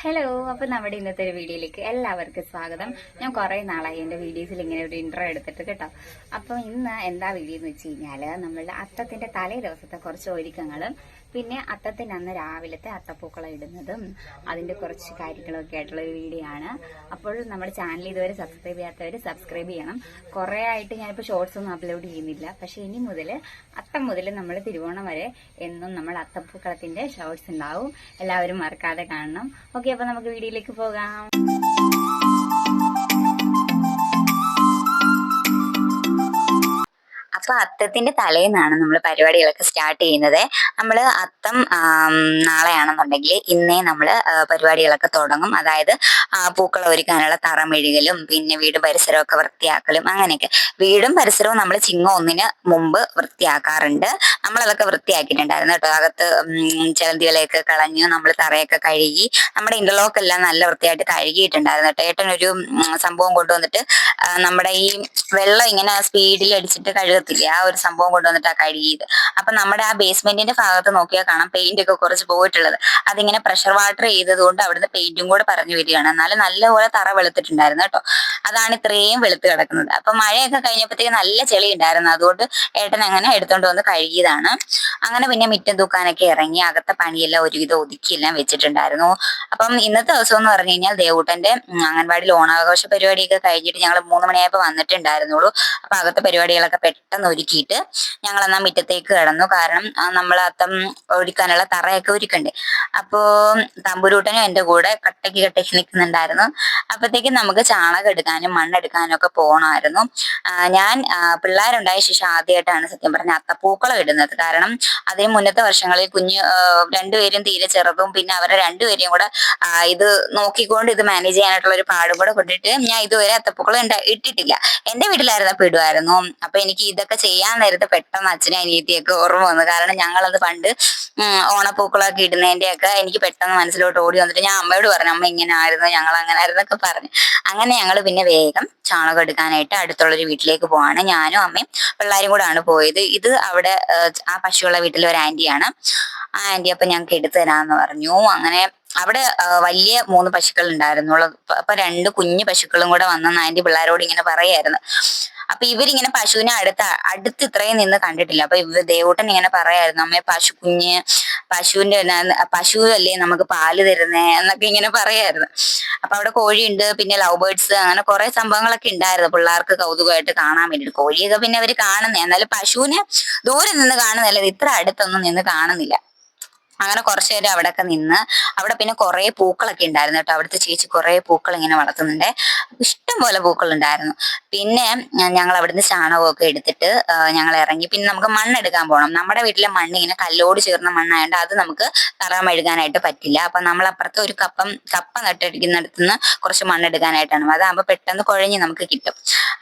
Hello, അപ്പൊ നമ്മുടെ ഇന്നത്തെ ഒരു വീഡിയോയിലേക്ക് എല്ലാവർക്കും സ്വാഗതം. ഞാൻ കുറെ നാളായി എന്റെ വീഡിയോസിൽ ഇങ്ങനെ ഒരു ഇന്റർവ്യൂ എടുത്തിട്ട് കേട്ടോ. അപ്പൊ ഇന്ന് എന്താ വീഡിയോ എന്ന് വെച്ച് കഴിഞ്ഞാല് നമ്മളുടെ അത്തത്തിന്റെ തലേ ദിവസത്തെ കുറച്ച് ഒരുക്കങ്ങളും പിന്നെ അത്തത്തിന് അന്ന് രാവിലത്തെ അത്തപ്പൂക്കളം ഇടുന്നതും അതിന്റെ കുറച്ച് കാര്യങ്ങളൊക്കെ ആയിട്ടുള്ള ഒരു വീഡിയോ ആണ്. അപ്പോൾ നമ്മുടെ ചാനൽ ഇതുവരെ സബ്സ്ക്രൈബ് ചെയ്യാത്തവർ സബ്സ്ക്രൈബ് ചെയ്യണം. കുറെ ആയിട്ട് ഞാനിപ്പോൾ ഷോർട്സ് ഒന്നും അപ്ലോഡ് ചെയ്യുന്നില്ല. പക്ഷെ ഇനി മുതൽ അത്തം മുതൽ നമ്മൾ തിരുവോണം വരെ എന്നും നമ്മൾ അത്തപ്പൂക്കളത്തിന്റെ ഷോർട്സ് ഉണ്ടാവും. എല്ലാവരും മറക്കാതെ കാണണം. ഓക്കെ, അപ്പൊ നമുക്ക് വീഡിയോയിലേക്ക് പോകാം. അപ്പൊ അത്തത്തിന്റെ തലേന്നാണ് നമ്മൾ പരിപാടികളൊക്കെ സ്റ്റാർട്ട് ചെയ്യുന്നത്. നമ്മൾ അത്തം നാളെയാണെന്നുണ്ടെങ്കിൽ ഇന്നേ നമ്മൾ പരിപാടികളൊക്കെ തുടങ്ങും. അതായത് പൂക്കളം ഒരുക്കാനുള്ള തറമെഴുകലും പിന്നെ വീട് പരിസരമൊക്കെ വൃത്തിയാക്കലും അങ്ങനെയൊക്കെ. വീടും പരിസരവും നമ്മൾ ചിങ്ങം 1 മുമ്പ് വൃത്തിയാക്കാറുണ്ട്. നമ്മളതൊക്കെ വൃത്തിയാക്കിയിട്ടുണ്ടായിരുന്നു കേട്ടോ. അകത്ത് ചിലന്തികളെയൊക്കെ കളഞ്ഞു നമ്മൾ തറയൊക്കെ കഴുകി നമ്മുടെ ഇന്റർലോക്ക് എല്ലാം നല്ല വൃത്തിയായിട്ട് കഴുകിയിട്ടുണ്ടായിരുന്നു കേട്ടോ. ഏട്ടനൊരു സംഭവം കൊണ്ടുവന്നിട്ട് നമ്മുടെ ഈ വെള്ളം ഇങ്ങനെ സ്പീഡിൽ അടിച്ചിട്ട് കഴുകത്തില്ലേ, ആ ഒരു സംഭവം കൊണ്ടുവന്നിട്ടാ കഴുകിയത്. അപ്പൊ നമ്മുടെ ആ ബേസ്മെന്റിന്റെ ഭാഗത്ത് നോക്കിയാൽ കാണാം പെയിന്റ് ഒക്കെ കുറച്ച് പോയിട്ടുള്ളത്. അതിങ്ങനെ പ്രഷർ വാട്ടർ ചെയ്തത് കൊണ്ട് അവിടുന്ന് പെയിന്റും കൂടെ പറഞ്ഞു വരികയാണ്. എന്നാലും നല്ലപോലെ തറ വെളുത്തിട്ടുണ്ടായിരുന്നു കേട്ടോ. അതാണ് ഇത്രയും വെളുത്ത് കിടക്കുന്നത്. അപ്പൊ മഴയൊക്കെ കഴിഞ്ഞപ്പോഴത്തേക്ക് നല്ല ചെളി ഉണ്ടായിരുന്നു. അതുകൊണ്ട് ഏട്ടൻ അങ്ങനെ എടുത്തോണ്ട് വന്ന് കഴുകിയതാണ്. അങ്ങനെ പിന്നെ മുറ്റം തൂക്കാനൊക്കെ ഇറങ്ങി അകത്തെ പണിയെല്ലാം ഒരുവിധം ഒതുക്കിയെല്ലാം വെച്ചിട്ടുണ്ടായിരുന്നു. അപ്പം ഇന്നത്തെ ദിവസം എന്ന് പറഞ്ഞു കഴിഞ്ഞാൽ ദേവൂട്ടന്റെ അംഗൻവാടിയിൽ ഓണാഘോഷ പരിപാടിയൊക്കെ കഴിഞ്ഞിട്ട് ഞങ്ങൾ 3 മണിയായപ്പോൾ വന്നിട്ടുണ്ടായിരുന്നുള്ളൂ. അപ്പൊ അകത്തെ പരിപാടികളൊക്കെ പെട്ടെന്ന് ഒരുക്കിയിട്ട് ഞങ്ങൾ എന്നാ മുറ്റത്തേക്ക് കിടന്നു. കാരണം നമ്മൾ അത്തം ഒരുക്കാനുള്ള തറയൊക്കെ ഒരുക്കണ്ടേ. അപ്പോ തമ്പുരൂട്ടനും എന്റെ കൂടെ കട്ടയ്ക്ക് നിൽക്കുന്നുണ്ടായിരുന്നു. അപ്പത്തേക്കും നമുക്ക് ചാണകം എടുക്കാനും മണ്ണെടുക്കാനും ഒക്കെ പോകണമായിരുന്നു. ഞാൻ പിള്ളേരുണ്ടായ ശേഷം ആദ്യമായിട്ടാണ് സത്യം പറഞ്ഞ അത്തപ്പൂക്കളം ഇടുന്നത്. കാരണം അതിന് മുന്നത്തെ വർഷങ്ങളിൽ രണ്ടുപേരും തീരെ ചെറുതും പിന്നെ അവരെ രണ്ടുപേരെയും കൂടെ ഇത് നോക്കിക്കൊണ്ട് ഇത് മാനേജ് ചെയ്യാനായിട്ടുള്ള ഒരു പാടും കൂടെ കൊണ്ടിട്ട് ഞാൻ ഇതുവരെ അത്തപ്പൂക്കളം ഇട്ടിട്ടില്ല. എന്റെ വീട്ടിലായിരുന്നപ്പോൾ ഇടുമായിരുന്നു. അപ്പൊ എനിക്ക് ഇതൊക്കെ ചെയ്യാൻ നേരത്തെ പെട്ടെന്ന് അച്ഛനും അനിയത്തിയൊക്കെ ഓർമ്മ വന്നു. കാരണം ഞങ്ങളത് പണ്ട് ഓണപ്പൂക്കളൊക്കെ ഇടുന്നതിന്റെയൊക്കെ എനിക്ക് പെട്ടെന്ന് മനസ്സിലോട്ട് ഓടി വന്നിട്ട് ഞാൻ അമ്മയോട് പറഞ്ഞു, അമ്മ ഇങ്ങനെ ആയിരുന്നു, ഞങ്ങൾ അങ്ങനെ ആയിരുന്നൊക്കെ പറഞ്ഞു. അങ്ങനെ ഞങ്ങൾ പിന്നെ വേഗം ചാണകം എടുക്കാനായിട്ട് അടുത്തുള്ളൊരു വീട്ടിലേക്ക് പോവാണ്. ഞാനും അമ്മയും പിള്ളേരും കൂടെ ആണ് പോയത്. ഇത് അവിടെ ആ പശുവുള്ള വീട്ടിലെ ഒരു ആന്റിയാണ്. ആ ആന്റി അപ്പൊ ഞങ്ങൾക്ക് എടുത്തു തരാന്ന് പറഞ്ഞു. അങ്ങനെ അവിടെ വലിയ 3 പശുക്കൾ ഉണ്ടായിരുന്നുള്ളൂ. അപ്പൊ 2 കുഞ്ഞു പശുക്കളും കൂടെ വന്നെന്ന് ആന്റി പിള്ളേരോട് ഇങ്ങനെ പറയായിരുന്നു. അപ്പൊ ഇവരിങ്ങനെ പശുവിനെ അടുത്ത് ഇത്രയും നിന്ന് കണ്ടിട്ടില്ല. അപ്പൊ ദേവൂട്ടൻ ഇങ്ങനെ പറയായിരുന്നു, അമ്മേ പശുവിന്റെ പശു അല്ലേ നമുക്ക് പാല് തരുന്നേ എന്നൊക്കെ ഇങ്ങനെ പറയായിരുന്നു. അപ്പൊ അവിടെ കോഴിയുണ്ട്, പിന്നെ ലവ് ബേർഡ്സ്, അങ്ങനെ കുറെ സംഭവങ്ങളൊക്കെ ഉണ്ടായിരുന്നു പിള്ളേർക്ക് കൗതുകമായിട്ട് കാണാൻ വേണ്ടിയിട്ട്. കോഴിയൊക്കെ പിന്നെ അവര് കാണുന്നേ, എന്നാലും പശുവിനെ ദൂരെ നിന്ന് കാണുന്നതല്ല, ഇത്ര അടുത്തൊന്നും നിന്ന് കാണുന്നില്ല. അങ്ങനെ കുറച്ചു നേരം അവിടെയൊക്കെ നിന്ന് അവിടെ പിന്നെ കുറെ പൂക്കളൊക്കെ ഉണ്ടായിരുന്നു കേട്ടോ. അവിടുത്തെ ചേച്ചി കുറെ പൂക്കൾ ഇങ്ങനെ വളർത്തുന്നുണ്ട്. ഇഷ്ടം പോലെ പൂക്കൾ ഉണ്ടായിരുന്നു. പിന്നെ ഞങ്ങൾ അവിടുന്ന് ചാണകമൊക്കെ എടുത്തിട്ട് ഞങ്ങൾ ഇറങ്ങി. പിന്നെ നമുക്ക് മണ്ണെടുക്കാൻ പോകണം. നമ്മുടെ വീട്ടിലെ മണ്ണ് ഇങ്ങനെ കല്ലോട് ചേർന്ന മണ്ണായതുകൊണ്ട് അത് നമുക്ക് തറ മെഴുകാനായിട്ട് പറ്റില്ല. അപ്പൊ നമ്മൾ അപ്പുറത്ത് ഒരു കപ്പ നട്ടിരിക്കുന്നിടത്തുനിന്ന് കുറച്ച് മണ്ണെടുക്കാനായിട്ടാണ്. അതാകുമ്പോൾ പെട്ടെന്ന് കുഴഞ്ഞ് നമുക്ക് കിട്ടും.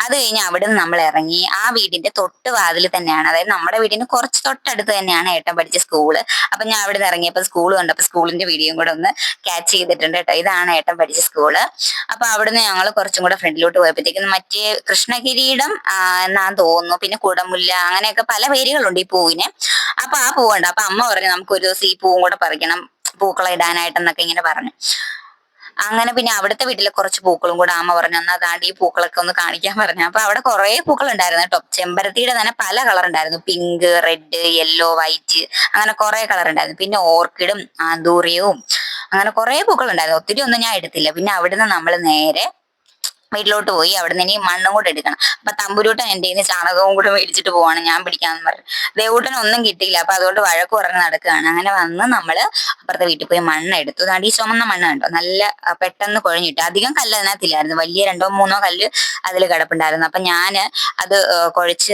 അത് കഴിഞ്ഞ് അവിടുന്ന് നമ്മൾ ഇറങ്ങി ആ വീടിന്റെ തൊട്ട് വാതിൽ തന്നെയാണ്, അതായത് നമ്മുടെ വീടിന് കുറച്ച് തൊട്ടടുത്ത് തന്നെയാണ് ഏട്ടൻ പഠിച്ച സ്കൂള്. അപ്പൊ ഞാൻ അവിടെ നിന്ന് ഇറങ്ങിയപ്പോൾ സ്കൂൾ കണ്ടപ്പോൾ സ്കൂളിന്റെ വീഡിയോയും കൂടെ ഒന്ന് ക്യാച്ച് ചെയ്തിട്ടുണ്ട് കേട്ടോ. ഇതാണ് ഏട്ടൻ പഠിച്ച സ്കൂള്. അപ്പൊ അവിടുന്ന് ഞങ്ങൾ കുറച്ചും കൂടെ ഫ്രണ്ടിലോട്ട് പോയപ്പോഴത്തേക്കും മറ്റേ കൃഷ്ണകിരീടം എന്നാന്ന് തോന്നുന്നു, പിന്നെ കുടമുല്ല, അങ്ങനെയൊക്കെ പല പേരുകളുണ്ട് ഈ പൂവിന്. അപ്പൊ ആ പൂവുണ്ട്. അപ്പൊ അമ്മ പറഞ്ഞു നമുക്ക് ഒരു ദിവസം ഈ പൂവും കൂടെ പറിക്കണം പൂക്കളം ഇടാനായിട്ടെന്നൊക്കെ ഇങ്ങനെ പറഞ്ഞു. അങ്ങനെ പിന്നെ അവിടുത്തെ വീട്ടിലെ കുറച്ച് പൂക്കളും കൂടെ അമ്മ പറഞ്ഞു എന്നാ താണ്ടി ഈ പൂക്കളൊക്കെ ഒന്ന് കാണിക്കാൻ പറഞ്ഞു. അപ്പൊ അവിടെ കുറെ പൂക്കൾ ഉണ്ടായിരുന്നു കേട്ടോ. ചെമ്പരത്തിയുടെ തന്നെ പല കളർ ഉണ്ടായിരുന്നു, പിങ്ക്, റെഡ്, യെല്ലോ, വൈറ്റ്, അങ്ങനെ കുറെ കളർ ഉണ്ടായിരുന്നു. പിന്നെ ഓർക്കിഡും ആന്തൂറിയവും അങ്ങനെ കുറെ പൂക്കൾ ഉണ്ടായിരുന്നു. ഒത്തിരി ഒന്നും ഞാൻ എടുത്തില്ല. പിന്നെ അവിടുന്ന് നമ്മൾ നേരെ വീട്ടിലോട്ട് പോയി. അവിടെ നിന്ന് ഇനി മണ്ണും കൂടെ എടുക്കണം. അപ്പൊ തമ്പുരൂട്ടൻ എന്റെ കയ്യിൽ നിന്ന് ചാണകവും കൂടെ മേടിച്ചിട്ട് പോവാണ്, ഞാൻ പിടിക്കാന്ന് പറഞ്ഞു. ദേവൂട്ടൻ ഒന്നും കിട്ടിയില്ല. അപ്പൊ അതുകൊണ്ട് വഴക്ക് പറഞ്ഞ് നടക്കുകയാണ്. അങ്ങനെ വന്ന് നമ്മള് അപ്പുറത്തെ വീട്ടിൽ പോയി മണ്ണ് എടുത്തു. അതാണ്ട് ഈ ചുമന്ന മണ്ണ് കണ്ടോ, നല്ല പെട്ടെന്ന് കുഴഞ്ഞിട്ട്. അധികം കല്ല് അതിനകത്തില്ലായിരുന്നു, വലിയ 2-3 കല്ല് അതിൽ കിടപ്പുണ്ടായിരുന്നു. അപ്പൊ ഞാന് അത് കുഴച്ച്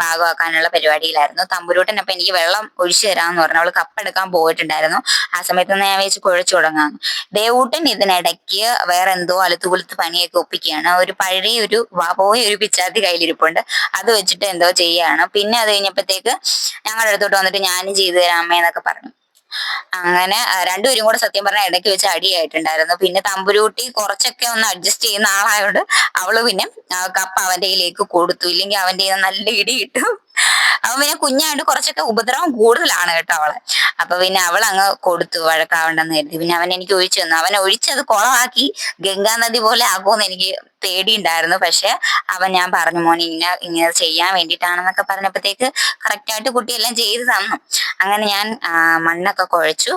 പാകമാക്കാനുള്ള പരിപാടിയിലായിരുന്നു. തമ്പുരൂട്ടൻ അപ്പൊ എനിക്ക് വെള്ളം ഒഴിച്ചു തരാമെന്ന് പറഞ്ഞു. അവള് കപ്പെടുക്കാൻ പോയിട്ടുണ്ടായിരുന്നു. ആ സമയത്ത് ഞാൻ വെച്ച് കുഴച്ചു തുടങ്ങാന്ന്. ദേവൂട്ടൻ ഇതിനിടയ്ക്ക് വേറെ എന്തോ അലുത്തുകുലുത്ത് പണിയൊക്കെ ഒപ്പിക്കുകയാണ്. ഒരു പഴയ പോയ ഒരു പിച്ചാത്തി കയ്യിലിരിപ്പുണ്ട്, അത് വെച്ചിട്ട് എന്തോ ചെയ്യാണ്. പിന്നെ അത് കഴിഞ്ഞപ്പോഴത്തേക്ക് ഞങ്ങളുടെ അടുത്തോട്ട് വന്നിട്ട് ഞാനും ചെയ്തു തരാം അമ്മ എന്നൊക്കെ പറഞ്ഞു. അങ്ങനെ രണ്ടുപേരും കൂടെ സത്യം പറഞ്ഞാൽ ഇടയ്ക്ക് വെച്ച് അടിയായിട്ടുണ്ടായിരുന്നു. പിന്നെ തമ്പുരൂട്ടി കുറച്ചൊക്കെ ഒന്ന് അഡ്ജസ്റ്റ് ചെയ്യുന്ന ആളായോണ്ട് അവള് പിന്നെ കപ്പ അവന്റെ കയ്യിലേക്ക് കൊടുത്തു, ഇല്ലെങ്കിൽ അവന്റെ കയ്യിൽ നല്ല ഇടി കിട്ടും. അപ്പൊ പിന്നെ കുഞ്ഞായിട്ട് കുറച്ചൊക്കെ ഉപദ്രവം കൂടുതലാണ് കേട്ടോ അവളെ. അപ്പൊ പിന്നെ അവൾ അങ്ങ് കൊടുത്തു വഴക്കാവണ്ടെന്ന് കരുതി. പിന്നെ അവൻ എനിക്ക് ഒഴിച്ചു തന്നു. അവൻ ഒഴിച്ചത് കുളമാക്കി ഗംഗാ നദി പോലെ ആകുമെന്ന് എനിക്ക് പേടിയുണ്ടായിരുന്നു. പക്ഷെ ഞാൻ പറഞ്ഞു മോനെ ഇങ്ങനെ ചെയ്യാൻ വേണ്ടിയിട്ടാണെന്നൊക്കെ പറഞ്ഞപ്പോഴത്തേക്ക് കറക്റ്റായിട്ട് കുട്ടിയെല്ലാം ചെയ്തു തന്നു. അങ്ങനെ ഞാൻ മണ്ണൊക്കെ കുഴച്ചു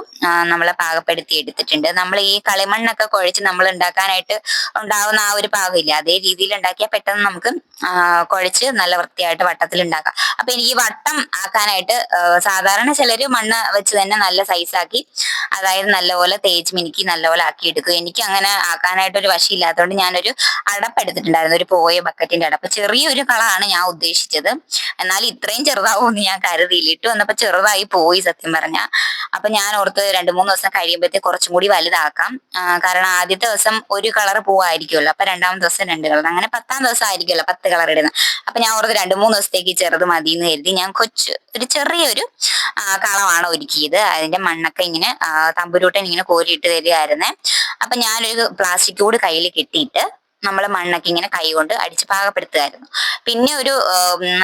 നമ്മളെ പാകപ്പെടുത്തി എടുത്തിട്ടുണ്ട്. നമ്മൾ ഈ കളിമണ്ണൊക്കെ കുഴച്ച് നമ്മൾ ഉണ്ടാക്കാനായിട്ട് ഉണ്ടാവുന്ന ആ ഒരു പാകമില്ല, അതേ രീതിയിൽ ഉണ്ടാക്കിയാൽ പെട്ടെന്ന് നമുക്ക് കുഴച്ച് നല്ല വൃത്തിയായിട്ട് വട്ടത്തിൽ ഉണ്ടാക്കാം. അപ്പൊ എനിക്ക് വട്ടം ആക്കാനായിട്ട് സാധാരണ ചിലര് മണ്ണ് വെച്ച് തന്നെ നല്ല സൈസാക്കി, അതായത് നല്ലപോലെ തേച്ച് മിനുക്കി നല്ലപോലെ ആക്കി എടുക്കും. എനിക്ക് അങ്ങനെ ആക്കാനായിട്ട് ഒരു വശമില്ലാത്തതുകൊണ്ട് ഞാനൊരു അടപ്പെടുത്തിട്ടുണ്ടായിരുന്നു, ഒരു പോയ ബക്കറ്റിന്റെ അടപ്പ്. ചെറിയൊരു കളാണ് ഞാൻ ഉദ്ദേശിച്ചത്, എന്നാൽ ഇത്രയും ചെറുതാവുമെന്ന് ഞാൻ കരുതിയില്ല. ഇട്ട് വന്നപ്പോ ചെറുതായി പോയി സത്യം പറഞ്ഞ. അപ്പൊ ഞാൻ ഓർത്ത് 2-3 ദിവസം കഴിയുമ്പോഴത്തേക്ക് കുറച്ചും കൂടി വലുതാക്കാം. കാരണം ആദ്യത്തെ ദിവസം ഒരു കളർ പൂവായിരിക്കുമല്ലോ, അപ്പൊ രണ്ടാമത്തെ ദിവസം 2 കളർ, അങ്ങനെ 10ാം ദിവസം ആയിരിക്കുമല്ലോ 10 കളർ ഇടുന്നത്. അപ്പൊ ഞാൻ ഓർത്ത് 2-3 ദിവസത്തേക്ക് ചെറുത് മതി എന്ന് കരുതി ഞാൻ ഒരു ചെറിയൊരു കളമാണ് ഒരുക്കിയത്. അതിന്റെ മണ്ണൊക്കെ ഇങ്ങനെ തമ്പുരൂട്ടൻ ഇങ്ങനെ കോരിയിട്ട് തരികയായിരുന്നേ. അപ്പൊ ഞാനൊരു പ്ലാസ്റ്റിക് കൂട് കയ്യിൽ കെട്ടിയിട്ട് നമ്മൾ മണ്ണൊക്കെ ഇങ്ങനെ കൈ കൊണ്ട് അടിച്ച് പാകപ്പെടുത്തുമായിരുന്നു. പിന്നെ ഒരു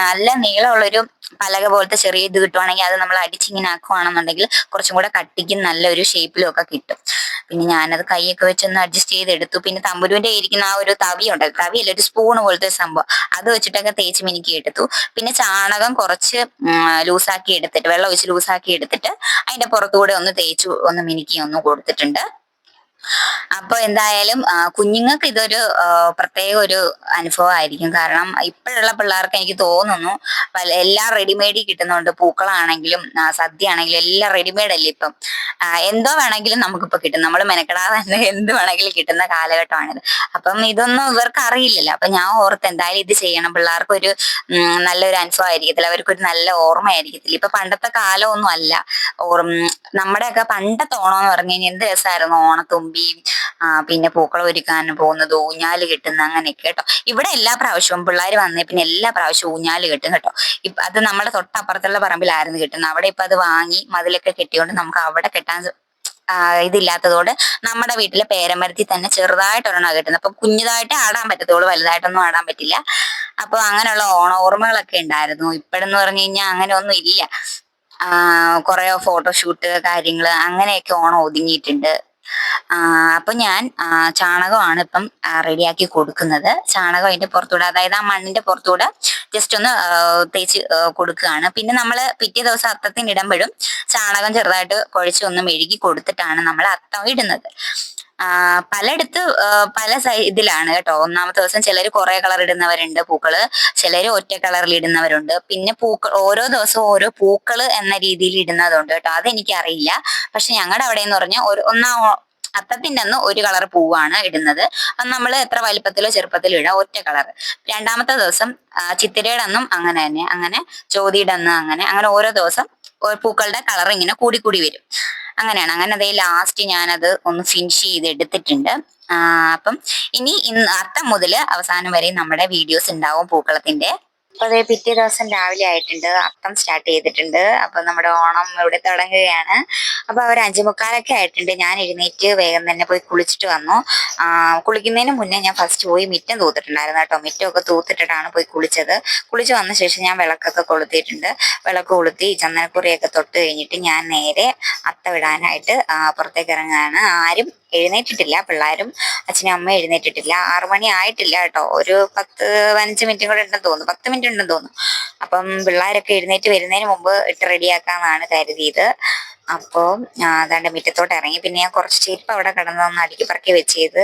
നല്ല നീളമുള്ളൊരു പലക പോലത്തെ ചെറിയ ഇത് കിട്ടുവാണെങ്കിൽ അത് നമ്മൾ അടിച്ചിങ്ങനെ ആക്കുവാണെന്നുണ്ടെങ്കിൽ കുറച്ചും കൂടെ കട്ടിക്കും നല്ലൊരു ഷേപ്പിലും ഒക്കെ കിട്ടും. പിന്നെ ഞാനത് കൈയൊക്കെ വെച്ചൊന്ന് അഡ്ജസ്റ്റ് ചെയ്തെടുത്തു. പിന്നെ തമ്പുരുവിന്റെ ഇരിക്കുന്ന ആ ഒരു തവിയുണ്ട്, തവിയല്ല ഒരു സ്പൂൺ പോലത്തെ സംഭവം, അത് വെച്ചിട്ടൊക്കെ തേച്ച് മിനുക്കി എടുത്തു. പിന്നെ ചാണകം കുറച്ച് ലൂസാക്കി എടുത്തിട്ട്, വെള്ളം ഒഴിച്ച് ലൂസാക്കി എടുത്തിട്ട് അതിന്റെ പുറത്തുകൂടെ ഒന്ന് തേച്ചു ഒന്ന് മിനുക്കി ഒന്ന് കൊടുത്തിട്ടുണ്ട്. അപ്പൊ എന്തായാലും കുഞ്ഞുങ്ങൾക്ക് ഇതൊരു പ്രത്യേക ഒരു അനുഭവമായിരിക്കും. കാരണം ഇപ്പോഴുള്ള പിള്ളേർക്ക് എനിക്ക് തോന്നുന്നു എല്ലാം റെഡിമെയ്ഡിൽ കിട്ടുന്നുണ്ട്. പൂക്കളാണെങ്കിലും സദ്യ ആണെങ്കിലും എല്ലാം റെഡിമെയ്ഡ് അല്ലേ ഇപ്പം. എന്തോ വേണമെങ്കിലും നമുക്കിപ്പോ കിട്ടും, നമ്മൾ മെനക്കെടാതെ തന്നെ എന്ത് വേണമെങ്കിലും കിട്ടുന്ന കാലഘട്ടമാണിത്. അപ്പം ഇതൊന്നും ഇവർക്ക് അറിയില്ലല്ലോ. അപ്പൊ ഞാൻ ഓർത്ത് എന്തായാലും ഇത് ചെയ്യണം, പിള്ളേർക്കൊരു നല്ലൊരു അനുഭവം ആയിരിക്കത്തില്ല, അവർക്കൊരു നല്ല ഓർമ്മയായിരിക്കത്തില്ല. ഇപ്പൊ പണ്ടത്തെ കാലമൊന്നും അല്ല. നമ്മുടെയൊക്കെ പണ്ടത്തെ ഓണം എന്ന് പറഞ്ഞു കഴിഞ്ഞാൽ എന്ത് രസമായിരുന്നു. ഓണത്തുമ്പിയും പിന്നെ പൂക്കളം ഒരുക്കാൻ പോകുന്നത്, ഊഞ്ഞാല് കെട്ടുന്ന, അങ്ങനെയൊക്കെ കേട്ടോ. ഇവിടെ എല്ലാ പ്രാവശ്യവും പിള്ളേർ വന്നേ പിന്നെ എല്ലാ പ്രാവശ്യവും ഊഞ്ഞാല് കെട്ടും കേട്ടോ. അത് നമ്മുടെ തൊട്ടപ്പുറത്തുള്ള പറമ്പിലായിരുന്നു കെട്ടുന്നത്. അവിടെ ഇപ്പൊ അത് വാങ്ങി മതിലൊക്കെ കെട്ടിയോണ്ട് നമുക്ക് അവിടെ കെട്ടാൻ ഇതില്ലാത്തതുകൊണ്ട് നമ്മുടെ വീട്ടിലെ പേരമരത്തിൽ തന്നെ ചെറുതായിട്ട് ഒരെണ്ണം കെട്ടുന്നത്. അപ്പൊ കുഞ്ഞതായിട്ട് ആടാൻ പറ്റത്തുള്ളൂ, വലുതായിട്ടൊന്നും ആടാൻ പറ്റില്ല. അപ്പൊ അങ്ങനെയുള്ള ഓർമ്മകളൊക്കെ ഉണ്ടായിരുന്നു. ഇപ്പോഴെന്ന് പറഞ്ഞു കഴിഞ്ഞാൽ അങ്ങനെ ഒന്നും ഇല്ല. കുറെ ഫോട്ടോഷൂട്ട് കാര്യങ്ങള് അങ്ങനെയൊക്കെ ഓണം ഒതുങ്ങിയിട്ടുണ്ട്. അപ്പൊ ഞാൻ ചാണകമാണ് ഇപ്പം റെഡിയാക്കി കൊടുക്കുന്നത്. ചാണകം അതിന്റെ പുറത്തൂടെ, അതായത് ആ മണ്ണിന്റെ പുറത്തൂടെ ജസ്റ്റ് ഒന്ന് തേച്ച് കൊടുക്കുകയാണ്. പിന്നെ നമ്മൾ പിറ്റേ ദിവസം അത്തത്തിന് ഇടുമ്പോഴും ചാണകം ചെറുതായിട്ട് കുഴച്ച് ഒന്ന് മെഴുകി കൊടുത്തിട്ടാണ് നമ്മൾ അത്തം ഇടുന്നത്. പലയിടത്ത് പല ഇതിലാണ് കേട്ടോ. ഒന്നാമത്തെ ദിവസം ചിലർ കുറെ കളർ ഇടുന്നവരുണ്ട് പൂക്കള്, ചിലര് ഒറ്റ കളറിൽ ഇടുന്നവരുണ്ട്. പിന്നെ ഓരോ ദിവസവും ഓരോ പൂക്കള് എന്ന രീതിയിൽ ഇടുന്നതുണ്ട് കേട്ടോ. അതെനിക്കറിയില്ല. പക്ഷെ ഞങ്ങളുടെ അവിടെ എന്ന് പറഞ്ഞാൽ അത്തത്തിന്റെ അന്ന് ഒരു കളർ പൂവാണ് ഇടുന്നത്. അത് നമ്മൾ എത്ര വലിപ്പത്തിലോ ചെറുപ്പത്തിലോ ഇടാം, ഒറ്റ കളർ. രണ്ടാമത്തെ ദിവസം ചിത്തിരയുടെ അന്നും അങ്ങനെ തന്നെ, അങ്ങനെ ചോതിയുടെ അന്ന് അങ്ങനെ അങ്ങനെ ഓരോ ദിവസം പൂക്കളുടെ കളർ ഇങ്ങനെ കൂടി കൂടി വരും. അങ്ങനെയാണ്. അങ്ങനെ അതേ ലാസ്റ്റ് ഞാനത് ഒന്ന് ഫിനിഷ് ചെയ്ത് എടുത്തിട്ടുണ്ട്. അപ്പം ഇനി അത്തം മുതൽ അവസാനം വരെ നമ്മുടെ വീഡിയോസ് ഉണ്ടാവും പൂക്കളത്തിന്റെ. അപ്പൊ അതേ പിറ്റേ ദിവസം രാവിലെ ആയിട്ടുണ്ട്, അത്തം സ്റ്റാർട്ട് ചെയ്തിട്ടുണ്ട്. അപ്പൊ നമ്മുടെ ഓണം ഇവിടെ തുടങ്ങുകയാണ്. അപ്പൊ ഒരു 5:45 ആയിട്ടുണ്ട്. ഞാൻ എഴുന്നേറ്റ് വേഗം തന്നെ പോയി കുളിച്ചിട്ട് വന്നു. കുളിക്കുന്നതിന് മുന്നേ ഞാൻ ഫസ്റ്റ് പോയി മിറ്റം തൂത്തിട്ടുണ്ടായിരുന്നു കേട്ടോ. മിറ്റമൊക്കെ തൂത്തിട്ടിട്ടാണ് പോയി കുളിച്ചത്. കുളിച്ച് വന്ന ശേഷം ഞാൻ വിളക്കൊക്കെ കൊളുത്തിയിട്ടുണ്ട്. വിളക്ക് കൊളുത്തി ചന്ദനക്കുറിയൊക്കെ തൊട്ട് കഴിഞ്ഞിട്ട് ഞാൻ നേരെ അത്തമിടാനായിട്ട് പുറത്തേക്ക് ഇറങ്ങുകയാണ്. ആരും എഴുന്നേറ്റിട്ടില്ല, പിള്ളേരും അച്ഛനും അമ്മ എഴുന്നേറ്റിട്ടില്ല. 6 മണി ആയിട്ടില്ല കേട്ടോ. ഒരു 10-15 മിനിറ്റും കൂടെ ഉണ്ടെന്ന് തോന്നുന്നു, 10 മിനിറ്റ് ഉണ്ടെന്ന് തോന്നുന്നു. അപ്പം പിള്ളേരൊക്കെ എഴുന്നേറ്റ് വരുന്നതിന് മുമ്പ് ഇട്ട് റെഡിയാക്കാന്നാണ് കരുതിയത്. അപ്പോൾ അതാണ്ട് മുറ്റത്തോട്ട് ഇറങ്ങി. പിന്നെ ഞാൻ കുറച്ച് ചെരുപ്പ് അവിടെ കിടന്നൊന്ന് അടുക്കി പറക്കി വെച്ചത്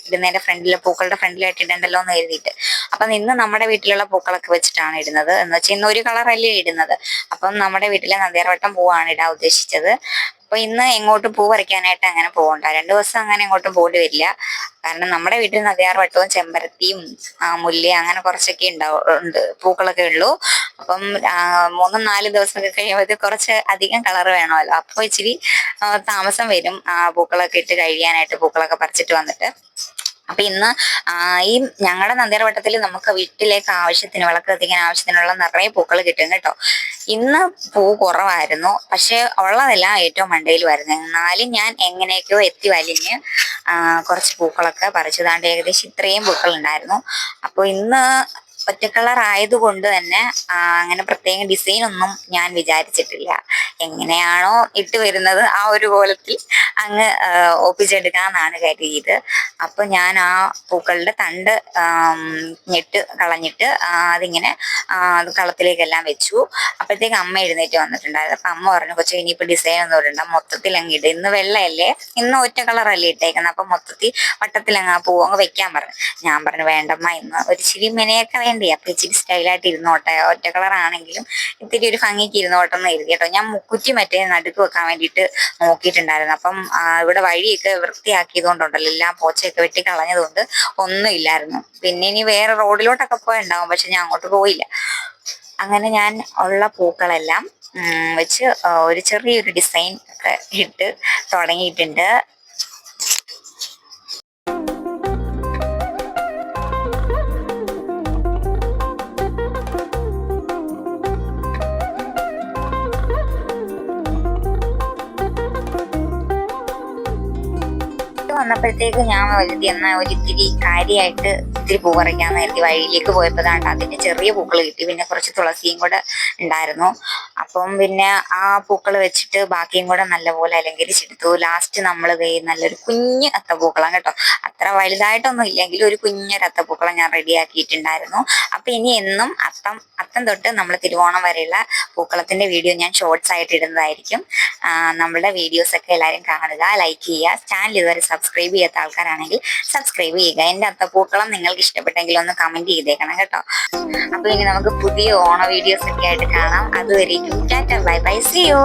ഇടുന്നതിന്റെ ഫ്രണ്ടിൽ, പൂക്കളുടെ ഫ്രണ്ടിലായിട്ട് ഇടണ്ടല്ലോ എന്ന് കരുതിയിട്ട്. അപ്പം ഇന്ന് നമ്മുടെ വീട്ടിലുള്ള പൂക്കളൊക്കെ വെച്ചിട്ടാണ് ഇടുന്നത്. എന്ന് വെച്ചാൽ ഇന്ന് ഒരു കളറല്ലേ ഇടുന്നത്. അപ്പം നമ്മുടെ വീട്ടിലെ നന്ദ്യാർവട്ടം പൂവാണ് ഇടാൻ ഉദ്ദേശിച്ചത്. അപ്പൊ ഇന്ന് എങ്ങോട്ടും പൂ പറിക്കാനായിട്ട് അങ്ങനെ പോകണ്ട, 2 ദിവസം അങ്ങനെ എങ്ങോട്ടും പോകേണ്ടി വരില്ല. കാരണം നമ്മുടെ വീട്ടിൽ നന്ദ്യാർവട്ടവും ചെമ്പരത്തിയും മുല്ല അങ്ങനെ കുറച്ചൊക്കെ ഉണ്ട്, പൂക്കളൊക്കെ ഉള്ളൂ. അപ്പം 3-4 ദിവസമൊക്കെ കഴിയുമ്പോൾ കുറച്ച് അധികം കളർ വേണമല്ലോ. അപ്പൊ ഇച്ചിരി താമസം വരും പൂക്കളൊക്കെ ഇട്ട് കഴിയാനായിട്ട്, പൂക്കളൊക്കെ പറിച്ചിട്ട് വന്നിട്ട്. അപ്പൊ ഇന്ന് ഈ ഞങ്ങളുടെ നന്ദ്യാർവട്ടത്തിൽ നമുക്ക് വീട്ടിലേക്ക് ആവശ്യത്തിന്, വിളക്ക് കത്തിക്കാൻ ആവശ്യത്തിനുള്ള നിറയെ പൂക്കൾ കിട്ടും കേട്ടോ. ഇന്ന് പൂ കുറവായിരുന്നു, പക്ഷെ ഉള്ളതെല്ലാം ഏറ്റവും മണ്ടയിൽ വരുന്നത്. എന്നാലും ഞാൻ എങ്ങനെയൊക്കെയോ എത്തി വലിഞ്ഞ് കുറച്ച് പൂക്കളൊക്കെ പറിച്ചതാണ്ട് ഏകദേശം ഇത്രയും പൂക്കൾ ഉണ്ടായിരുന്നു. അപ്പോൾ ഇന്ന് ഒറ്റ കളർ ആയതുകൊണ്ട് തന്നെ അങ്ങനെ പ്രത്യേക ഡിസൈൻ ഒന്നും ഞാൻ വിചാരിച്ചിട്ടില്ല. എങ്ങനെയാണോ ഇട്ട് വരുന്നത് ആ ഒരു കോലത്തിൽ അങ്ങ് ഒപ്പിച്ചെടുക്കാമെന്നാണ് കരുതിയത്. അപ്പൊ ഞാൻ ആ പൂക്കളുടെ തണ്ട് ഞെട്ട് കളഞ്ഞിട്ട് അതിങ്ങനെ അത് കളത്തിലേക്കെല്ലാം വെച്ചു. അപ്പോഴത്തേക്ക് അമ്മ എഴുന്നേറ്റ് വന്നിട്ടുണ്ടായിരുന്നു. അപ്പൊ അമ്മ പറഞ്ഞു, കൊച്ചു ഇനിയിപ്പോ ഡിസൈൻ ഒന്നും ഇടണ്ട, മൊത്തത്തിൽ അങ്ങ് ഇട്, ഇന്ന് വെള്ളയല്ലേ, ഇന്ന് ഒറ്റ കളറല്ലേ ഇട്ടേക്കുന്നത്, അപ്പൊ മൊത്തത്തിൽ വട്ടത്തിൽ അങ്ങ് ആ പൂവ് അങ്ങ് വെക്കാൻ പറഞ്ഞു. ഞാൻ പറഞ്ഞു വേണ്ടമ്മ, ഇന്ന് ഒരു ഇച്ചിരി മെനയൊക്കെ വേണ്ടി, അപ്പൊ ഇച്ചിരി സ്റ്റൈലായിട്ട് ഇരുന്നോട്ടെ, ഒറ്റ കളർ ആണെങ്കിലും ഇത്തിരി ഒരു ഭംഗിക്ക് ഇരുന്നോട്ടെ എന്ന് കരുതി കേട്ടോ. ഞാൻ മുക്കുറ്റി മറ്റേ നടുക്ക് വെക്കാൻ വേണ്ടിയിട്ട് നോക്കിയിട്ടുണ്ടായിരുന്നു. അപ്പം ഇവിടെ വഴിയൊക്കെ വൃത്തിയാക്കിയത് കൊണ്ടുണ്ടല്ലോ, എല്ലാം പോച്ചയൊക്കെ വെട്ടി കളഞ്ഞതുകൊണ്ട് ഒന്നും ഇല്ലായിരുന്നു. പിന്നെ ഇനി വേറെ റോഡിലോട്ടൊക്കെ പോയുണ്ടാവും, പക്ഷെ ഞാൻ അങ്ങോട്ട് പോയില്ല. അങ്ങനെ ഞാൻ ഉള്ള പൂക്കളെല്ലാം വെച്ച് ഒരു ചെറിയൊരു ഡിസൈൻ ഒക്കെ ഇട്ട് തുടങ്ങിയിട്ടുണ്ട്. വന്നപ്പോഴത്തേക്ക് ഞാൻ കരുതി എന്നാൽ ഒരിത്തിരി കാര്യമായിട്ട് ഇത്തിരി പൂ പറിക്കാന്ന് കരുതി വഴിയിലേക്ക് പോയപ്പോൾ ദാണ്ട് അതിന്റെ ചെറിയ പൂക്കൾ കിട്ടി. പിന്നെ കുറച്ച് തുളസിയും കൂടെ ഉണ്ടായിരുന്നു. അപ്പം പിന്നെ ആ പൂക്കൾ വെച്ചിട്ട് ബാക്കിയും കൂടെ നല്ലപോലെ അലങ്കരിച്ചെടുത്തു. ലാസ്റ്റ് നമ്മൾ നല്ലൊരു കുഞ്ഞ് അത്തപ്പൂക്കളം കേട്ടോ, അത്ര വലുതായിട്ടൊന്നും ഇല്ലെങ്കിലും ഒരു കുഞ്ഞൊരു അത്തപ്പൂക്കളം ഞാൻ റെഡിയാക്കിയിട്ടുണ്ടായിരുന്നു. അപ്പൊ ഇനി എന്നും അത്തം തൊട്ട് നമ്മൾ തിരുവോണം വരെയുള്ള പൂക്കളത്തിന്റെ വീഡിയോ ഞാൻ ഷോർട്സ് ആയിട്ട് ഇടുന്നതായിരിക്കും. നമ്മളുടെ വീഡിയോസ് ഒക്കെ എല്ലാവരും കാണുക, ലൈക്ക് ചെയ്യുക. ചാനൽ ഇതുവരെ സബ്സ്ക്രൈബ് ചെയ്യാത്ത ആൾക്കാരാണെങ്കിൽ സബ്സ്ക്രൈബ് ചെയ്യുക. എന്റെ അത്തപ്പൂക്കളം നിങ്ങൾക്ക് ഇഷ്ടപ്പെട്ടെങ്കിൽ ഒന്ന് കമന്റ് ചെയ്തേക്കണം കേട്ടോ. അപ്പൊ ഇനി നമുക്ക് പുതിയ ഓണ വീഡിയോസ് ഒക്കെ ആയിട്ട് കാണാം. അതുവരെയും tata bye bye, see U.